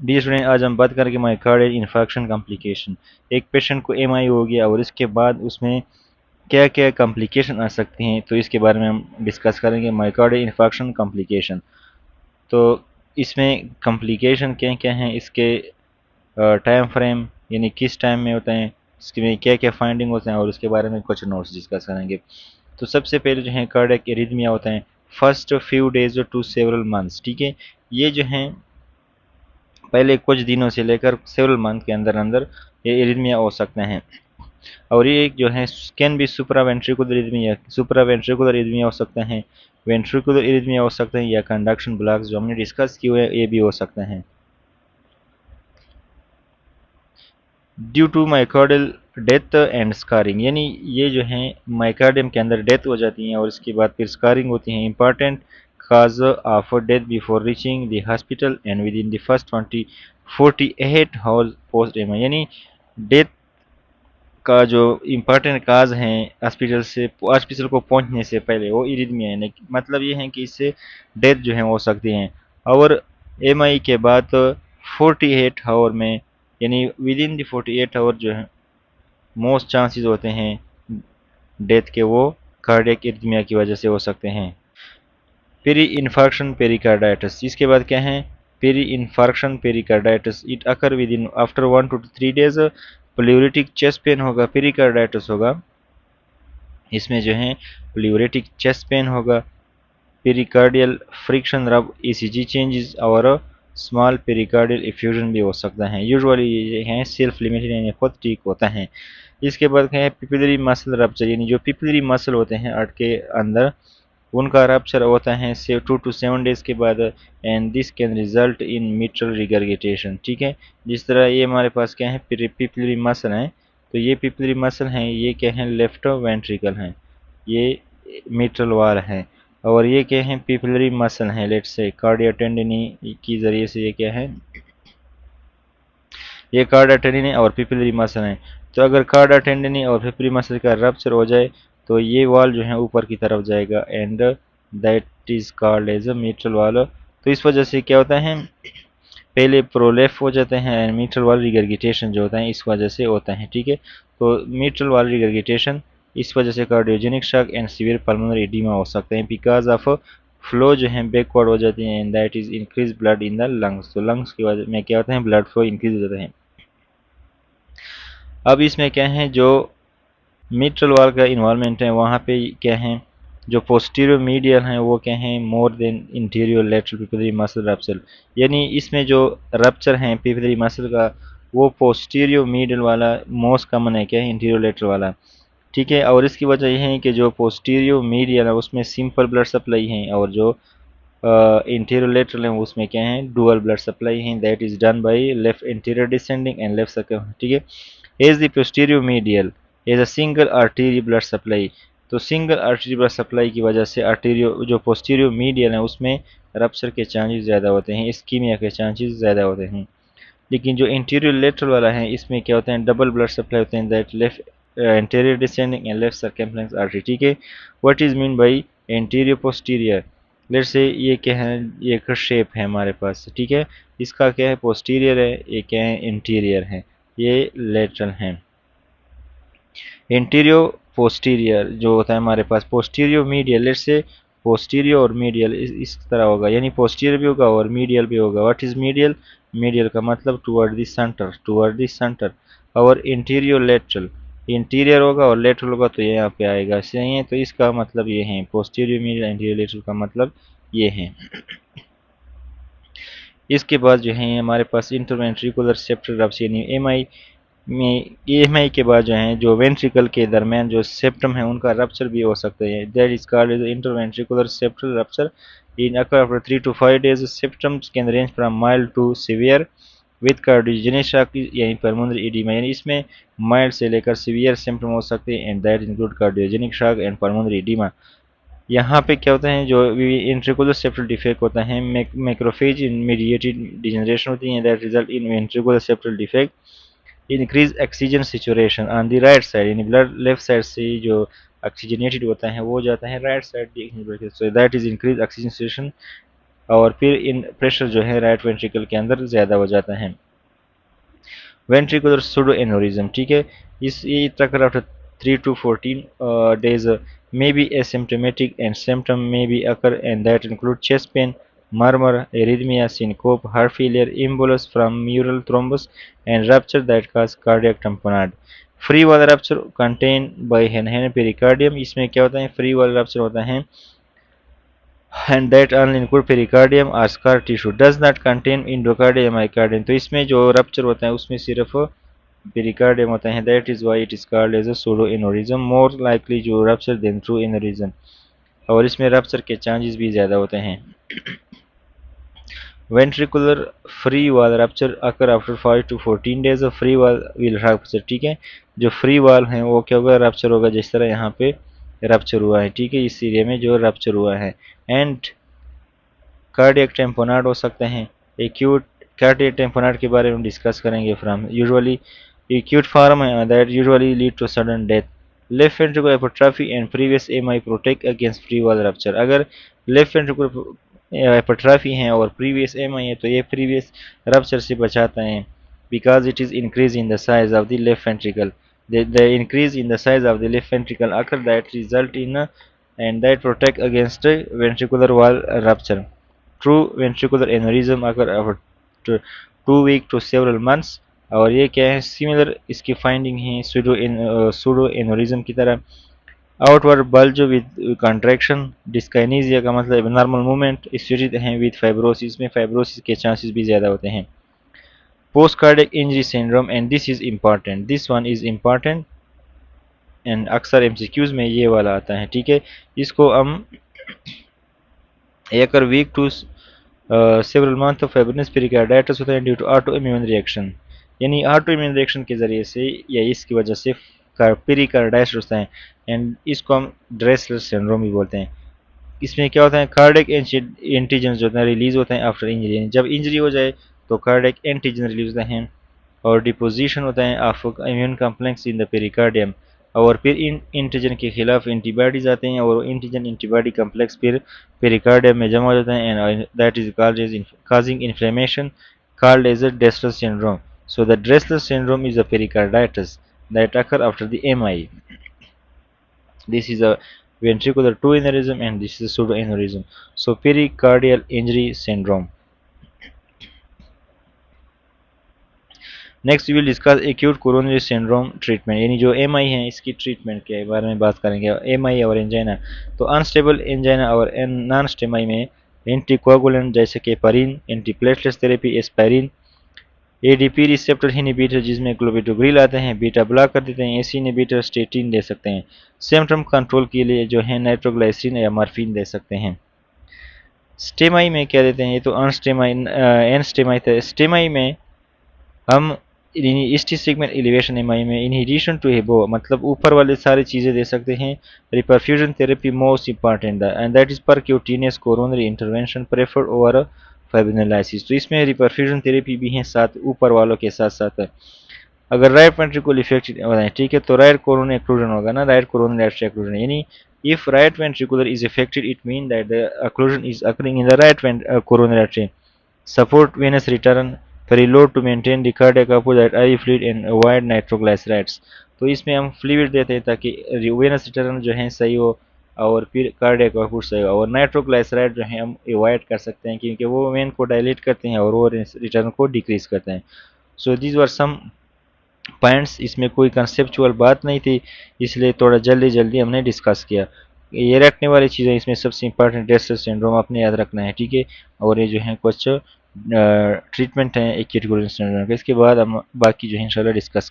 Dear student, आज हम बात करेंगे मायोकार्डियल इन्फार्क्शन कॉम्प्लिकेशन। एक पेशेंट को एमआई हो गया और इसके बाद उसमें क्या क्या कॉम्प्लिकेशन आ सकती हैं, तो इसके बारे में हम डिस्कस करेंगे। मायोकार्डियल इन्फार्क्शन कॉम्प्लिकेशन, तो इसमें कॉम्प्लिकेशन क्या क्या हैं, इसके टाइम फ्रेम यानी किस टाइम में होता है, इसमें क्या क्या फाइंडिंग होते हैं, और उसके बारे में कुछ नोट्स डिस्कस करेंगे। तो सबसे पहले जो है कार्डियक एरिथमिया होता है first few days to several months. ठीक है, ये जो है पहले कुछ दिनों से लेकर सेवरल मंथ के अंदर अंदर ये एरिथमिया हो सकते हैं। और ये एक जो है can be supraventricular arrhythmia, supraventricular arrhythmia हो सकते हैं, वेंट्रिकुलर एरिथमिया हो सकते हैं, या कंडक्शन ब्लॉक्स जो हमने डिस्कस किए हुए ये भी हो सकते हैं। Due to myocardial death and scarring, यानी ये जो है माइकार्डियम के अंदर डेथ हो जाती है और इसके बाद फिर स्कारिंग होती है। Important cause of death before reaching the hospital and within the first 48 hours post M, यानी डेथ का जो इम्पोर्टेंट काज हैं हॉस्पिटल को पहुंचने से पहले वो इरिथमिया है। मतलब ये है कि इससे डेथ जो है हो सकती है। और एमआई के बाद 48 आवर में, यानी विद इन दी 48 आवर जो है मोस्ट चांसेस होते हैं डेथ के, वो कार्डियक इरिथमिया की वजह से हो सकते हैं। पेरी इन्फार्क्शन पेरिकार्डाइटिस, इसके बाद क्या है, peri infarction pericarditis, it occur within after 1 to 3 days। Pleuritic chest pain होगा, पेरिकार्डाइटिस होगा, इसमें जो है प्लूरिटिक चेस्ट पेन होगा, pericardial friction rub ECG changes और स्मॉल पेरिकार्डियल इफ्यूजन भी हो सकता है। यूजुअली ये हैं सेल्फ लिमिटेड यानी खुद ठीक होता है। इसके बाद क्या है, पिपिलरी मसल रप्चर, यानी जो पिपिलरी मसल होते हैं हार्ट के अंदर उनका रप्चर होता है से 2 to 7 days के बाद, and this can result in mitral regurgitation. ठीक है, जिस तरह ये हमारे पास क्या है पिपिलरी मसल हैं, तो ये पिपिलरी मसल हैं, ये क्या है लेफ्ट वेंट्रिकल हैं, ये मिट्रल वाल हैं, और ये क्या है पिपिलरी मसल हैं, लेट से कार्डिया टेंडिनी की जरिए से ये क्या है, ये कार्डिया टेंडिनी और पिपिलरी मसल हैं। तो अगर कार्डिया टेंडिनी और पिपिलरी मसल का रप्चर हो जाए तो ये वाल जो है ऊपर की तरफ जाएगा, and that is called as a mitral valve. तो इस वजह से क्या होता है, पहले प्रोलेफ हो जाते हैं एंड मिट्रल वाल रिगर्गिटेशन जो होता है इस वजह से होता है। ठीक है, तो मिट्रल वाल रिगर्गिटेशन इस वजह से cardiogenic shock and severe pulmonary oedema हो सकते हैं, बिकॉज ऑफ फ्लो जो है बैकवर्ड हो जाती है, and that is increase blood in the lungs. तो लंग्स की वजह में क्या होता है, ब्लड फ्लो इंक्रीज हो जाता है। अब इसमें क्या है, जो मिट्रल वाल का इन्वॉल्वमेंट है वहाँ पे क्या है, जो पोस्टीरियर मीडियल हैं वो क्या है more than anterior lateral papillary muscle rupture, यानी इसमें जो रप्चर है पिपिलरी मसल का वो पोस्टीरियर मीडियल वाला मोस्ट कॉमन है, क्या है इंटीरियर लेटरल वाला। ठीक है, और इसकी वजह यह है कि जो पोस्टीरियर मीडियल है उसमें सिंपल ब्लड सप्लाई है, और जो इंटीरियर लेटरल है उसमें क्या है डुअल ब्लड सप्लाई है, that is done by left interior descending and left circum. ठीक है, as the posterior medial as a single artery blood supply, तो सिंगल आर्टरी ब्लड सप्लाई की वजह से आर्टेरियो जो पोस्टीरियर मीडियल है उसमें रप्चर के चांसेस ज़्यादा होते हैं, इस्कीमिया के चांसेस ज़्यादा होते हैं। लेकिन जो इंटीरियर लेटरल वाला है इसमें क्या होता है डबल ब्लड सप्लाई होते हैं, that left anterior descending and left circumflex artery. ठीक है, what is mean by anterior posterior, let say ये क्या है, ये एक शेप है हमारे पास। ठीक है, इसका क्या है पोस्टीरियर है, ये क्या है इंटीरियर है, ये लेटरल है। इंटीरियर पोस्टीरियर जो होता है हमारे पास, पोस्टीरियर मीडियल, लेट से पोस्टीरियर और मीडियल इस तरह होगा, यानी पोस्टीरियर भी होगा और मीडियल भी होगा। व्हाट इज मीडियल, मीडियल का मतलब toward the centre, toward the centre. और इंटीरियर लेटरल, इंटीरियर होगा और लेटरल होगा तो ये यहाँ पे आएगा सही है, तो इसका मतलब ये है पोस्टीरियर मीडियल इंटीरियर लेटरल का मतलब ये है। इसके बाद जो है हमारे पास इंटरवेंट्रिकुलर सेप्टल रप्चर यानी एमआई में, ईएमआई के बाद जो है जो वेंट्रिकल के दरमियान जो सेप्टम है उनका रप्चर भी हो सकता है, that is called as interventricular septal rupture in occur after 3 to 5 days। Symptoms can range from mild to severe with cardiogenic shock यानी पल्मोनरी एडिमा, यानी इसमें माइल्ड से लेकर सीवियर सिम्टम हो सकते हैं, and that include cardiogenic shock and pulmonary oedema. यहाँ पे क्या होता है, जो इंट्रिकुलर सेप्टल डिफेक्ट होता है मैक्रोफेज मीडिएटेड डिजेनरेशन होती है, that result in ventricular septal defect increase oxygen saturation on the right side, यानी ब्लड लेफ्ट साइड से जो ऑक्सीजनेटेड होता है वो जाता है right side, so that is increase oxygen saturation और फिर इन प्रेशर जो है राइट वेंट्रिकल के अंदर ज़्यादा हो जाता है। वेंट्रिकुलर सूडो एनोरिज्म, ठीक है, इस ये occur after 3 to 14 days, may be asymptomatic and symptom may be occur and that include chest pain, murmur, arrhythmia, syncope, heart failure, embolus from mural thrombus and rupture that cause cardiac tamponade। Free वाला rupture contain bye हेनहेन pericardium, इसमें क्या होता है, free वाला rupture होता है and that only include pericardium or scar tissue, does not contain endocardium myocardium। तो इसमें जो रप्चर होता है उसमें सिर्फ पेरिकार्डियम होता है, that is why it is called as a pseudo aneurysm, more likely जो rupture than true aneurysm, और इसमें रप्चर के चांसेस भी ज़्यादा होते हैं। ventricular free wall rupture occur after 5 to 14 days of free wall will rupture, ठीक है, जो फ्री वॉल है वो क्या होगा, रप्चर होगा, जिस तरह यहाँ पे रप्चर हुआ है, ठीक है, इस एरिया में जो रप्चर हुआ है। एंड कार्डियक टेम्पोनाड हो सकते हैं। एक्यूट कार्डियक टेम्पोनाड के बारे में डिस्कस करेंगे from usually acute form that usually lead to sudden death। Left ventricular hypertrophy and previous MI protect against free wall rupture। अगर लेफ्ट वेंट्रिकुलर hypertrophy है और previous MI है तो ये previous rupture से बचाता है, because it is increase in the size of the left ventricle। The increase in the size of the left ventricle occur that result in and that protect against ventricular wall rupture। True ventricular aneurysm occur after 2 weeks to several months। और ये क्या है, similar इसकी finding है pseudo aneurysm की तरह। Outward bulge with contraction, dyskinesia का मतलब नॉर्मल मूवमेंट, एसोसिएटेड हैं विद फाइब्रोसिस, में फाइब्रोसिस के चांसेस भी ज़्यादा होते हैं। Post cardiac injury syndrome, and this is important, this one is important and अक्सर एमसीक्यूज में ये वाला आता है, ठीक है, इसको हम occur week to several month of fibrinous pericarditis होता है due to auto immune reaction, यानी ऑटो इम्यून रिएक्शन के ज़रिए से या इसकी वजह से पेरिकार्डाइटिस होता है, एंड इसको हम ड्रेसलर सिंड्रोम भी बोलते हैं। इसमें क्या होता है, कार्डियक एंटीजन जो है रिलीज होते हैं आफ्टर इंजरी, जब इंजरी हो जाए तो कार्डियक एंटीजन रिलीज होते हैं और डिपोजिशन होता है of immune complex in the pericardium, और फिर इन एंटीजन के खिलाफ एंटीबॉडीज आते हैं और एंटीजन एंटीबॉडी कॉम्प्लेक्स फिर पेरिकार्डियम में जमा हो जाता है and that is called as causing inflammation called as a Dressler syndrome। So the Dressler syndrome is a pericarditis that occur after the MI। This is a ventricular 2 aneurysm and this is a pseudo aneurysm। So pericardial injury syndrome। Next we will discuss acute coronary syndrome treatment, यानी जो MI है इसकी treatment के बारे में बात करेंगे। MI और एंजाइना, तो अनस्टेबल एंजाइना और नॉन स्टेमाई में एंटीकोगुलेंट जैसे कि heparin, antiplatelets therapy, aspirin, ADP receptor inhibitor जिसमें क्लोबिडोग्रिल आते हैं, बीटा ब्लॉक कर देते हैं, एसी इनहिबिटर स्टेटिन दे सकते हैं। सिम्पटम कंट्रोल के लिए जो है नाइट्रोग्लाइसिन या मॉर्फिन दे सकते हैं। स्टेमाई में क्या देते हैं, ये तो अनस्टेमाई एनस्टेमाई स्टेमाई में हम ईस्टी सेगमेंट एलिवेशन एमआई में इन एडिशन टू एबो मतलब ऊपर वाले सारी चीज़ें दे सकते हैं। Reperfusion therapy most important and that is percutaneous coronary intervention preferred over fibrinolysis. तो इसमें रिपरफ्यूजन थेरेपी भी है साथ ऊपर वालों के साथ साथ। अगर राइट वेंट्रिकल इफेक्टेड हो जाए, ठीक है, तो राइट कोरोनरी एक्लूजन होगा ना, राइट कोरोनरी आर्टरी एक्लूजन, यानी if right ventricular is affected it means that the occlusion is occurring in the right coronary artery। Support venous return, preload to maintain the cardiac output at IV fluid and avoid nitroglycerides। तो इसमें हम fluid देते हैं ताकि Venus return जो है सही हो और फिर कार्डियक आउटपुट सही हो, और नाइट्रोग्लाइसराइड जो है हम अवॉइड कर सकते हैं क्योंकि वो वेन को डायलेट करते हैं और वो रिटर्न को डिक्रीज करते हैं। So these were some points, इसमें कोई कंसेप्चुअल बात नहीं थी इसलिए थोड़ा जल्दी जल्दी हमने डिस्कस किया। ये रखने वाली चीज़ें इसमें सबसे इंपॉर्टेंट ड्रेसलर सिंड्रोम आपने याद रखना है, ठीक है, और ये जो है कुछ ट्रीटमेंट है एक्यूट कोरोनरी सिंड्रोम का। इसके बाद हम बाकी जो है इंशाल्लाह डिस्कस